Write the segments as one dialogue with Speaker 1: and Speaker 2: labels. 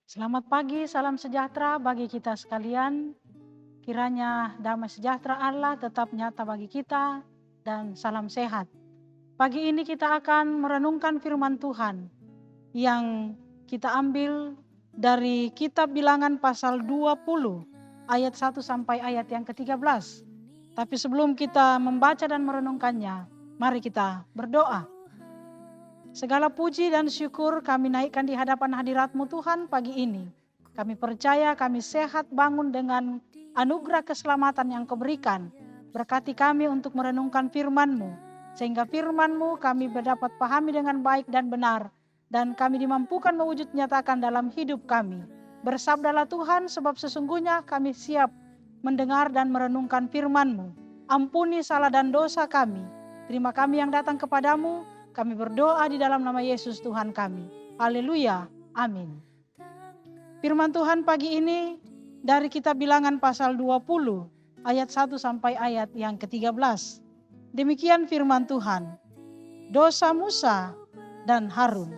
Speaker 1: Selamat pagi, salam sejahtera bagi kita sekalian. Kiranya damai sejahtera Allah tetap nyata bagi kita dan salam sehat. Pagi ini kita akan merenungkan firman Tuhan yang kita ambil dari kitab Bilangan pasal 20 ayat 1 sampai ayat yang ke-13. Tapi sebelum kita membaca dan merenungkannya, mari kita berdoa. Segala puji dan syukur kami naikkan di hadapan hadirat-Mu Tuhan pagi ini. Kami percaya kami sehat bangun dengan anugerah keselamatan yang Kau berikan. Berkati kami untuk merenungkan firman-Mu, sehingga firman-Mu kami dapat pahami dengan baik dan benar, dan kami dimampukan mewujud nyatakan dalam hidup kami. Bersabdalah Tuhan, sebab sesungguhnya kami siap mendengar dan merenungkan firman-Mu. Ampuni salah dan dosa kami. Terima kami yang datang kepadamu. Kami berdoa di dalam nama Yesus Tuhan kami. Haleluya. Amin. Firman Tuhan pagi ini dari kitab Bilangan pasal 20 ayat 1 sampai ayat yang ke-13. Demikian firman Tuhan. Dosa Musa dan Harun.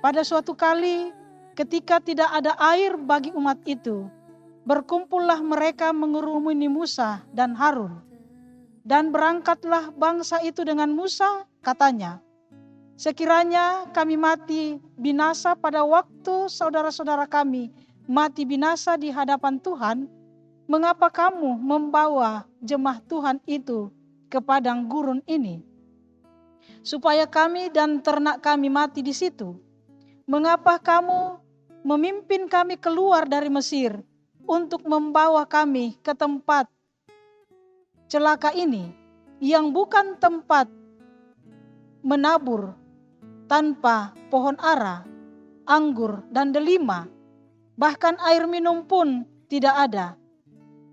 Speaker 1: Pada suatu kali ketika tidak ada air bagi umat itu, berkumpullah mereka mengerumuni Musa dan Harun. Dan berangkatlah bangsa itu dengan Musa, katanya, sekiranya kami mati binasa pada waktu saudara-saudara kami mati binasa di hadapan Tuhan, mengapa kamu membawa jemaah Tuhan itu ke padang gurun ini? Supaya kami dan ternak kami mati di situ. Mengapa kamu memimpin kami keluar dari Mesir untuk membawa kami ke tempat celaka ini, yang bukan tempat menabur tanpa pohon ara, anggur dan delima, bahkan air minum pun tidak ada.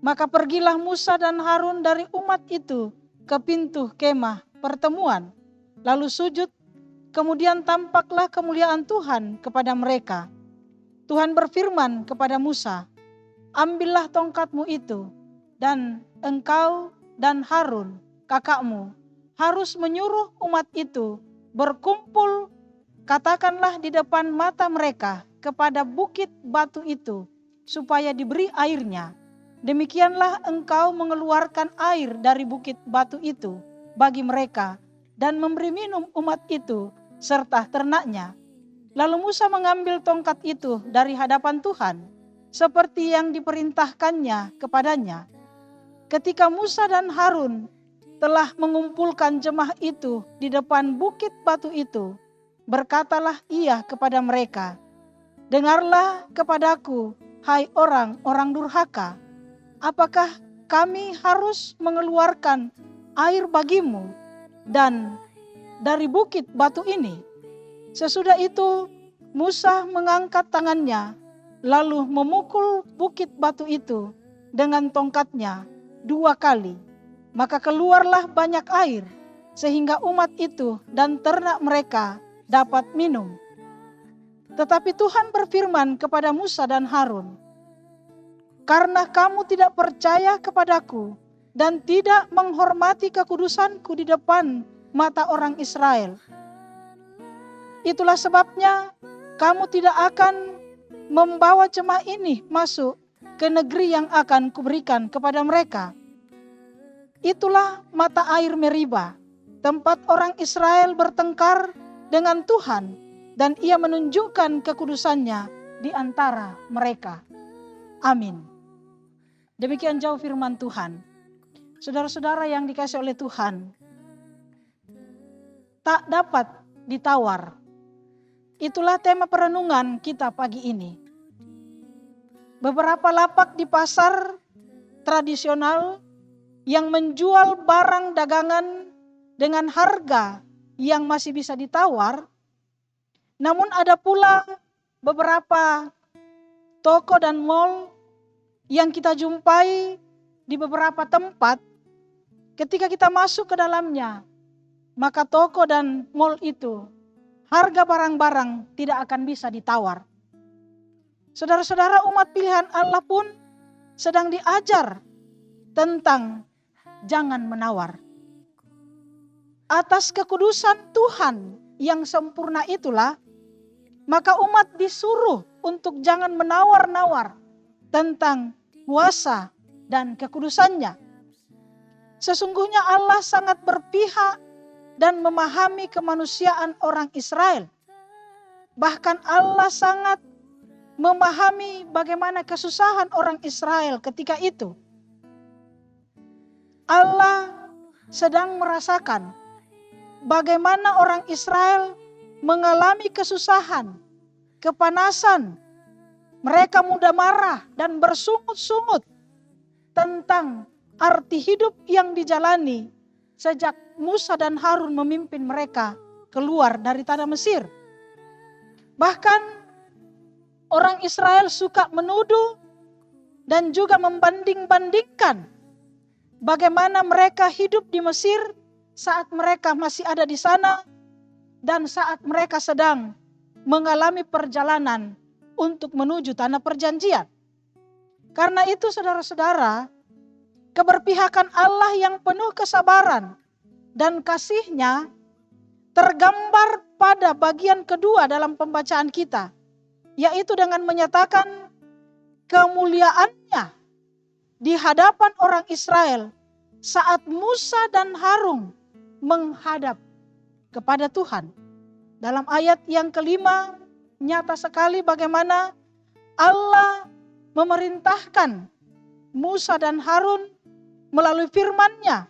Speaker 1: Maka pergilah Musa dan Harun dari umat itu ke pintu kemah pertemuan, lalu sujud, kemudian tampaklah kemuliaan Tuhan kepada mereka. Tuhan berfirman kepada Musa, ambillah tongkatmu itu, dan engkau dan Harun, kakakmu, harus menyuruh umat itu berkumpul, katakanlah di depan mata mereka kepada bukit batu itu, supaya diberi airnya. Demikianlah engkau mengeluarkan air dari bukit batu itu bagi mereka, dan memberi minum umat itu serta ternaknya. Lalu Musa mengambil tongkat itu dari hadapan Tuhan, seperti yang diperintahkannya kepadanya. Ketika Musa dan Harun telah mengumpulkan jemaah itu di depan bukit batu itu, berkatalah ia kepada mereka, dengarlah kepadaku, hai orang-orang durhaka, apakah kami harus mengeluarkan air bagimu dan dari bukit batu ini? Sesudah itu Musa mengangkat tangannya, lalu memukul bukit batu itu dengan tongkatnya 2 kali. Maka keluarlah banyak air, sehingga umat itu dan ternak mereka dapat minum. Tetapi Tuhan berfirman kepada Musa dan Harun, karena kamu tidak percaya kepadaku dan tidak menghormati kekudusanku di depan mata orang Israel, itulah sebabnya kamu tidak akan membawa jemaah ini masuk ke negeri yang akan kuberikan kepada mereka. Itulah mata air Meriba, tempat orang Israel bertengkar dengan Tuhan, dan ia menunjukkan kekudusannya di antara mereka. Amin. Demikian jauh firman Tuhan. Saudara-saudara yang dikasihi oleh Tuhan, tak dapat ditawar. Itulah tema perenungan kita pagi ini. Beberapa lapak di pasar tradisional yang menjual barang dagangan dengan harga yang masih bisa ditawar, namun ada pula beberapa toko dan mal yang kita jumpai di beberapa tempat. Ketika kita masuk ke dalamnya, maka toko dan mal itu harga barang-barang tidak akan bisa ditawar. Saudara-saudara, umat pilihan Allah pun sedang diajar tentang jangan menawar. Atas kekudusan Tuhan yang sempurna itulah Maka umat disuruh untuk jangan menawar-nawar tentang kuasa dan kekudusannya. Sesungguhnya Allah sangat berpihak dan memahami kemanusiaan orang Israel. Bahkan Allah sangat memahami bagaimana kesusahan orang Israel ketika itu. Allah sedang merasakan bagaimana orang Israel mengalami kesusahan, kepanasan. Mereka mudah marah dan bersungut-sungut tentang arti hidup yang dijalani sejak Musa dan Harun memimpin mereka keluar dari tanah Mesir. Bahkan orang Israel suka menuduh dan juga membanding-bandingkan bagaimana mereka hidup di Mesir saat mereka masih ada di sana dan saat mereka sedang mengalami perjalanan untuk menuju tanah perjanjian. Karena itu saudara-saudara, keberpihakan Allah yang penuh kesabaran dan kasih-Nya tergambar pada bagian kedua dalam pembacaan kita, yaitu dengan menyatakan kemuliaan-Nya di hadapan orang Israel saat Musa dan Harun menghadap kepada Tuhan. Dalam ayat yang kelima, nyata sekali bagaimana Allah memerintahkan Musa dan Harun melalui firman-Nya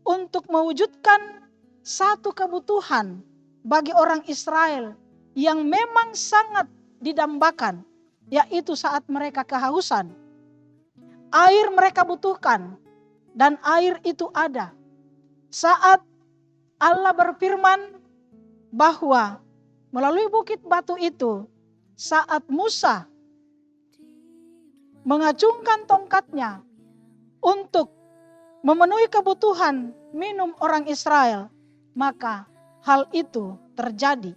Speaker 1: untuk mewujudkan satu kebutuhan bagi orang Israel yang memang sangat didambakan, yaitu saat mereka kehausan. Air mereka butuhkan dan air itu ada. Saat Allah berfirman bahwa melalui bukit batu itu, saat Musa mengacungkan tongkatnya untuk memenuhi kebutuhan minum orang Israel, maka hal itu terjadi.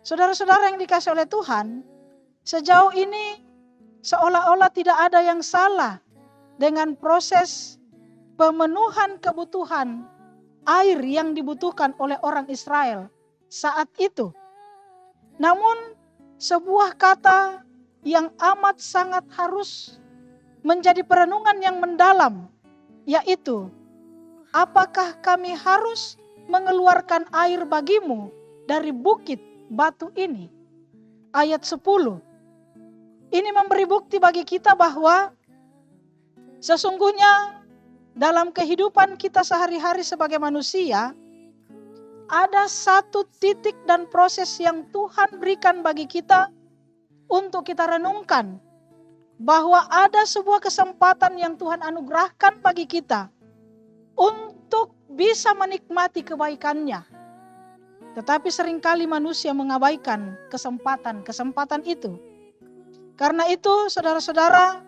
Speaker 1: Saudara-saudara yang dikasihi oleh Tuhan, sejauh ini seolah-olah tidak ada yang salah dengan proses pemenuhan kebutuhan air yang dibutuhkan oleh orang Israel saat itu. Namun sebuah kata yang amat sangat harus menjadi perenungan yang mendalam, yaitu apakah kami harus mengeluarkan air bagimu dari bukit batu ini? Ayat 10. Ini memberi bukti bagi kita bahwa sesungguhnya dalam kehidupan kita sehari-hari sebagai manusia, ada satu titik dan proses yang Tuhan berikan bagi kita untuk kita renungkan, bahwa ada sebuah kesempatan yang Tuhan anugerahkan bagi kita untuk bisa menikmati kebaikan-Nya. Tetapi seringkali manusia mengabaikan kesempatan itu. Karena itu saudara-saudara,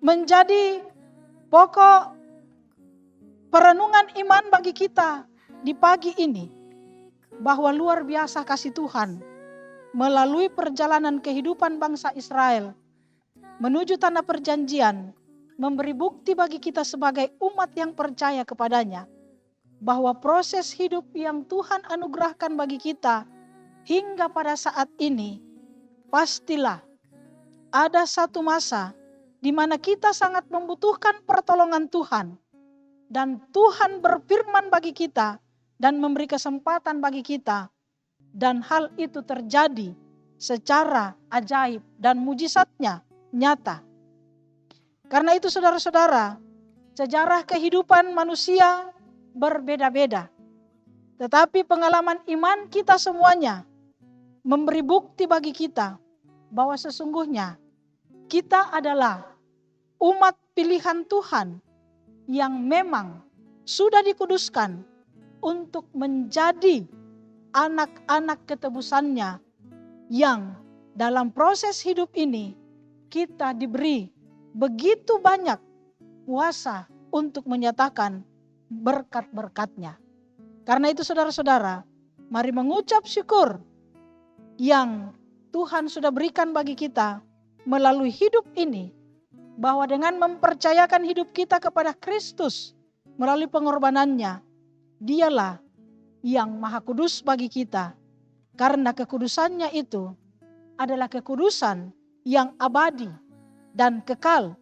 Speaker 1: menjadi pokok perenungan iman bagi kita di pagi ini, bahwa luar biasa kasih Tuhan melalui perjalanan kehidupan bangsa Israel menuju tanah perjanjian, memberi bukti bagi kita sebagai umat yang percaya kepadanya, bahwa proses hidup yang Tuhan anugerahkan bagi kita hingga pada saat ini, pastilah ada satu masa di mana kita sangat membutuhkan pertolongan Tuhan. Dan Tuhan berfirman bagi kita dan memberi kesempatan bagi kita. Dan hal itu terjadi secara ajaib dan mujizatnya nyata. Karena itu saudara-saudara, sejarah kehidupan manusia berbeda-beda. Tetapi pengalaman iman kita semuanya memberi bukti bagi kita bahwa sesungguhnya kita adalah umat pilihan Tuhan yang memang sudah dikuduskan untuk menjadi anak-anak ketebusannya, yang dalam proses hidup ini kita diberi begitu banyak kuasa untuk menyatakan berkat-berkat-Nya. Karena itu saudara-saudara, mari mengucap syukur yang Tuhan sudah berikan bagi kita melalui hidup ini, bahwa dengan mempercayakan hidup kita kepada Kristus melalui pengorbanannya, Dialah yang Maha Kudus bagi kita, Karena kekudusannya itu adalah kekudusan yang abadi dan kekal,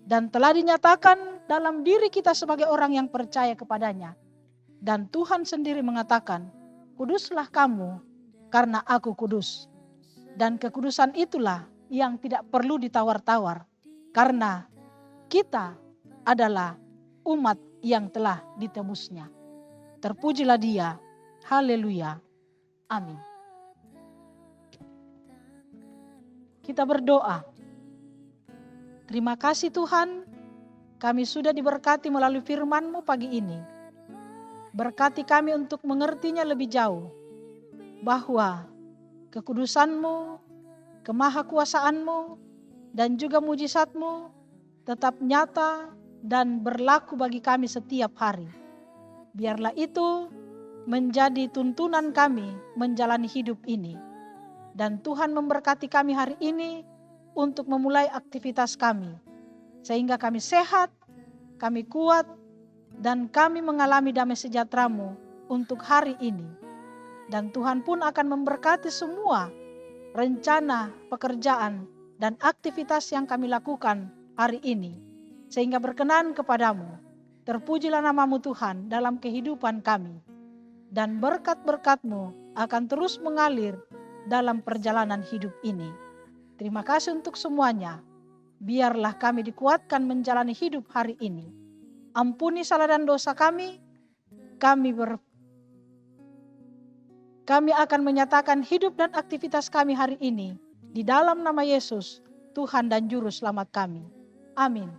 Speaker 1: dan telah dinyatakan dalam diri kita sebagai orang yang percaya kepadanya. Dan Tuhan sendiri mengatakan, kuduslah kamu karena aku kudus. Dan kekudusan itulah yang tidak perlu ditawar-tawar, karena kita adalah umat yang telah ditebusnya. Terpujilah Dia. Haleluya. Amin. Kita berdoa. Terima kasih Tuhan, kami sudah diberkati melalui firman-Mu pagi ini. Berkati kami untuk mengertinya lebih jauh, bahwa kekudusan-Mu, kemahakuasaan-Mu, dan juga mujizat-Mu tetap nyata dan berlaku bagi kami setiap hari. Biarlah itu menjadi tuntunan kami menjalani hidup ini. Dan Tuhan memberkati kami hari ini untuk memulai aktivitas kami, sehingga kami sehat, kami kuat, dan kami mengalami damai sejahtera-Mu untuk hari ini. Dan Tuhan pun akan memberkati semua rencana, pekerjaan, dan aktivitas yang kami lakukan hari ini, sehingga berkenan kepadamu. Terpujilah nama-Mu Tuhan dalam kehidupan kami, dan berkat-berkat-Mu akan terus mengalir dalam perjalanan hidup ini. Terima kasih untuk semuanya. Biarlah kami dikuatkan menjalani hidup hari ini. Ampuni salah dan dosa kami. Kami akan menyatakan hidup dan aktivitas kami hari ini di dalam nama Yesus, Tuhan dan Juru Selamat kami. Amin.